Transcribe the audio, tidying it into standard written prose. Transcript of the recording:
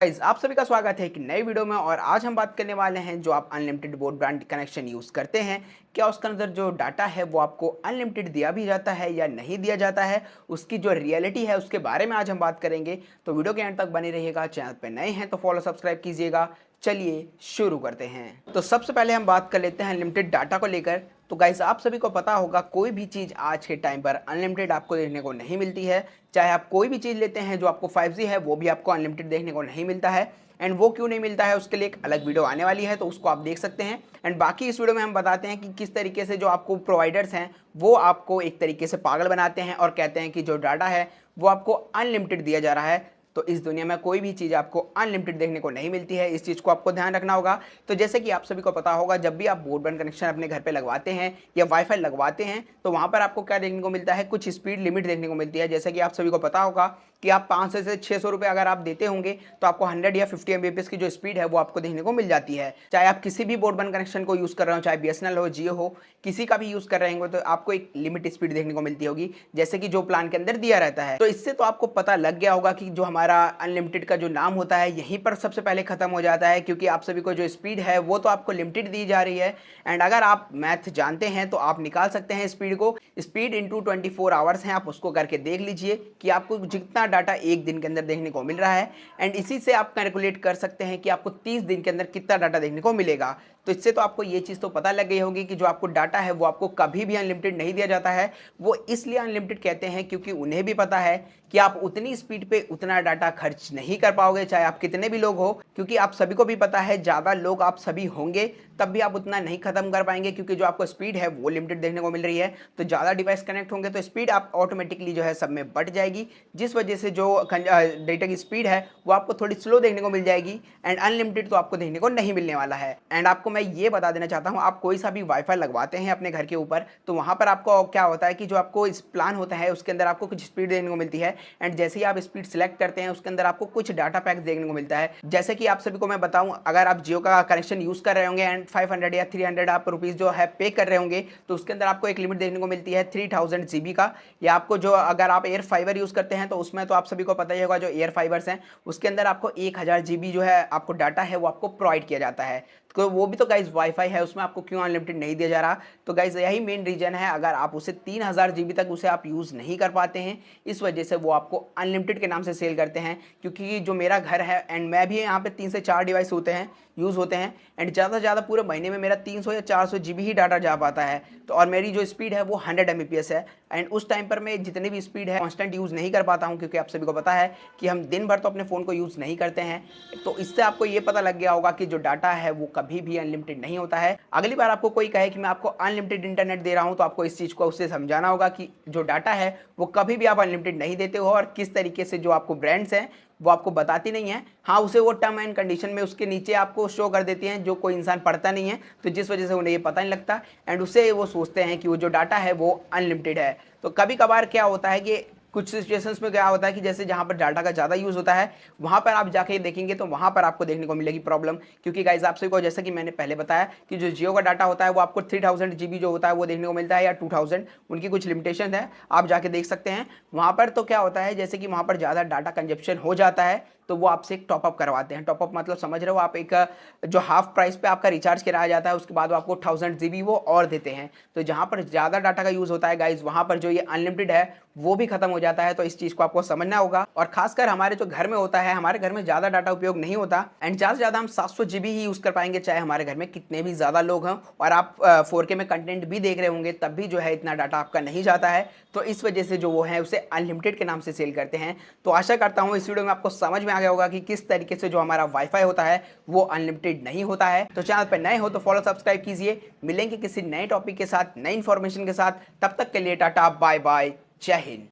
Guys आप सभी का स्वागत है एक नई वीडियो में। और आज हम बात करने वाले हैं जो आप अनलिमिटेड ब्रॉडबैंड कनेक्शन यूज़ करते हैं, क्या उसके अंदर जो डाटा है वो आपको अनलिमिटेड दिया भी जाता है या नहीं दिया जाता है, उसकी जो रियलिटी है उसके बारे में आज हम बात करेंगे। तो वीडियो के एंड तक बने रहिएगा। चैनल पे नए हैं तो फॉलो सब्सक्राइब कीजिएगा। चलिए शुरू करते हैं। तो सबसे पहले हम बात कर लेते हैं अनलिमिटेड डाटा को लेकर। तो गाइस आप सभी को पता होगा कोई भी चीज़ आज के टाइम पर अनलिमिटेड आपको देखने को नहीं मिलती है। चाहे आप कोई भी चीज़ लेते हैं जो आपको 5G है वो भी आपको अनलिमिटेड देखने को नहीं मिलता है। एंड वो क्यों नहीं मिलता है उसके लिए एक अलग वीडियो आने वाली है, तो उसको आप देख सकते हैं। एंड बाकी इस वीडियो में हम बताते हैं कि किस तरीके से जो आपको प्रोवाइडर्स हैं वो आपको एक तरीके से पागल बनाते हैं और कहते हैं कि जो डाटा है वो आपको अनलिमिटेड दिया जा रहा है। तो इस दुनिया में कोई भी चीज़ आपको अनलिमिटेड देखने को नहीं मिलती है, इस चीज़ को आपको ध्यान रखना होगा। तो जैसे कि आप सभी को पता होगा जब भी आप ब्रॉडबैंड कनेक्शन अपने घर पे लगवाते हैं या वाईफाई लगवाते हैं तो वहाँ पर आपको क्या देखने को मिलता है, कुछ स्पीड लिमिट देखने को मिलती है। जैसे कि आप सभी को पता होगा कि आप 500 से 600 रुपये अगर आप देते होंगे तो आपको 100 या 50 Mbps की जो स्पीड है वो आपको देखने को मिल जाती है। चाहे आप किसी भी ब्रॉडबैंड कनेक्शन को यूज़ कर रहे हो, चाहे BSNL हो, जियो हो, किसी का भी यूज़ कर रहे होंगे तो आपको एक लिमिट स्पीड देखने को मिलती होगी, जैसे कि जो प्लान के अंदर दिया रहता है। तो इससे तो आपको पता लग गया होगा कि जो हमारा अनलिमिटेड का जो नाम होता है यहीं पर सबसे पहले खत्म हो जाता है, क्योंकि आप सभी को जो स्पीड है वो तो आपको लिमिटेड दी जा रही है। एंड अगर आप मैथ जानते हैं तो आप निकाल सकते हैं स्पीड को। स्पीड इंटू 24 आवर्स हैं, आप उसको करके देख लीजिए कि आपको जितना डाटा एक दिन के अंदर देखने को मिल रहा है। एंड इसी से आप कैलकुलेट कर सकते हैं कि आपको 30 दिन के अंदर कितना डाटा देखने को मिलेगा। तो इससे तो आपको ये चीज़ तो पता लग गई होगी कि जो आपको डाटा है वो आपको कभी भी अनलिमिटेड नहीं दिया जाता है। वो इसलिए अनलिमिटेड कहते हैं क्योंकि उन्हें भी पता है कि आप उतनी स्पीड पे उतना डाटा खर्च नहीं कर पाओगे, चाहे आप कितने भी लोग हो। क्योंकि आप सभी को भी पता है ज़्यादा लोग आप सभी होंगे तब भी आप उतना नहीं खत्म कर पाएंगे, क्योंकि जो आपको स्पीड है वो लिमिटेड देखने को मिल रही है। तो ज़्यादा डिवाइस कनेक्ट होंगे तो स्पीड आप ऑटोमेटिकली जो है सब में बढ़ जाएगी, जिस वजह से जो डेटा की स्पीड है वो आपको थोड़ी स्लो देखने को मिल जाएगी। एंड अनलिमिटेड तो आपको देखने को नहीं मिलने वाला है। एंड आपको मैं ये बता देना चाहता हूँ, आप कोई सा भी वाईफाई लगवाते हैं अपने घर के ऊपर तो वहाँ पर आपको क्या होता है कि जो आपको इस प्लान होता है उसके अंदर आपको कुछ स्पीड देखने को मिलती है। एंड जैसे ही आप स्पीड सेलेक्ट करते हैं उसके अंदर आपको कुछ डाटा पैक देखने को मिलता है। जैसे कि आप सभी को मैं बताऊं, अगर आप जियो का कनेक्शन यूज़ कर रहे होंगे एंड 500 या 300 आप रुपीज़ जो है पे कर रहे होंगे तो उसके अंदर आपको एक लिमिट देखने को मिलती है 3000 GB का। या आपको जो अगर आप एयर फाइबर यूज़ करते हैं तो उसमें तो आप सभी को पता ही होगा, जो एयर फाइबर्स हैं उसके अंदर आपको 1000 GB जो है आपको डाटा है वो आपको प्रोवाइड किया जाता है। तो वो भी तो गाइज वाईफाई है, उसमें आपको क्यों अनलिमिटेड नहीं दिया जा रहा। तो गाइज यही मेन रीजन है, अगर आप उसे 3000 GB तक उसे आप यूज़ नहीं कर पाते हैं, इस वजह से वो आपको अनलिमिटेड के नाम से सेल करते हैं। क्योंकि जो मेरा घर है एंड मैं भी यहाँ पे 3 से 4 डिवाइस होते हैं यूज़ होते हैं। एंड ज़्यादा से ज़्यादा पूरे महीने में मेरा 300 या 400 GB ही डाटा जा पाता है। तो और मेरी जो स्पीड है वो 100 Mbps है। एंड उस टाइम पर मैं जितनी भी स्पीड है कॉन्स्टेंट यूज़ नहीं कर पाता हूँ, क्योंकि आप सभी को पता है कि हम दिन भर तो अपने फ़ोन को यूज़ नहीं करते हैं। तो इससे आपको ये पता लग गया होगा कि जो डाटा है वो कभी भी अनलिमिटेड नहीं होता है। अगली बार आपको कोई कहे कि मैं आपको अनलिमिटेड इंटरनेट दे रहा हूँ तो आपको इस चीज़ को उससे समझाना होगा कि जो डाटा है वो कभी भी आप अनलिमिटेड नहीं देते हो, और किस तरीके से जो आपको ब्रांड्स हैं वो आपको बताती नहीं है। हाँ, उसे वो टर्म एंड कंडीशन में उसके नीचे आपको शो कर देती हैं, जो कोई इंसान पढ़ता नहीं है, तो जिस वजह से उन्हें ये पता नहीं लगता। एंड उससे वो सोचते हैं कि वो जो डाटा है वो अनलिमिटेड है। तो कभी कभार क्या होता है कि कुछ सिचुएशंस में क्या होता है कि जैसे जहाँ पर डाटा का ज़्यादा यूज़ होता है वहाँ पर आप जाके देखेंगे तो वहाँ पर आपको देखने को मिलेगी प्रॉब्लम। क्योंकि गाइज आप सभी को जैसा कि मैंने पहले बताया कि जो जियो का डाटा होता है वो आपको 3000 GB जो होता है वो देखने को मिलता है, या 2000, उनकी कुछ लिमिटेशन है, आप जाके देख सकते हैं वहाँ पर। तो क्या होता है जैसे कि वहाँ पर ज़्यादा डाटा कंजप्शन हो जाता है तो वो आपसे एक टॉपअप करवाते हैं। टॉपअप मतलब समझ रहे हो आप, एक जो हाफ प्राइस पे आपका रिचार्ज कराया जाता है उसके बाद वो आपको 1000 GB वो और देते हैं। तो जहाँ पर ज़्यादा डाटा का यूज़ होता है गाइज वहाँ पर जो ये अनलिमिटेड है वो भी खत्म हो जाता है। तो इस चीज़ को आपको समझना होगा। और खासकर हमारे जो घर में होता है, हमारे घर में ज़्यादा डाटा उपयोग नहीं होता। एंड ज़्यादा से ज़्यादा हम 700 GB ही यूज़ कर पाएंगे, चाहे हमारे घर में कितने भी ज़्यादा लोग हों। और आप 4K में कंटेंट भी देख रहे होंगे तब भी जो है इतना डाटा आपका नहीं जाता है। तो इस वजह से जो वो है उसे अनलिमिटेड के नाम से सेल करते हैं। तो आशा करता हूँ इस वीडियो में आपको समझ में आ गया होगा कि किस तरीके से जो हमारा वाईफाई होता है वो अनलिमिटेड नहीं होता है। तो चैनल पर नए हो तो फॉलो सब्सक्राइब कीजिए। मिलेंगे किसी नए टॉपिक के साथ, नई इन्फॉर्मेशन के साथ। तब तक के लिए टाटा बाय बाय, जय हिंद।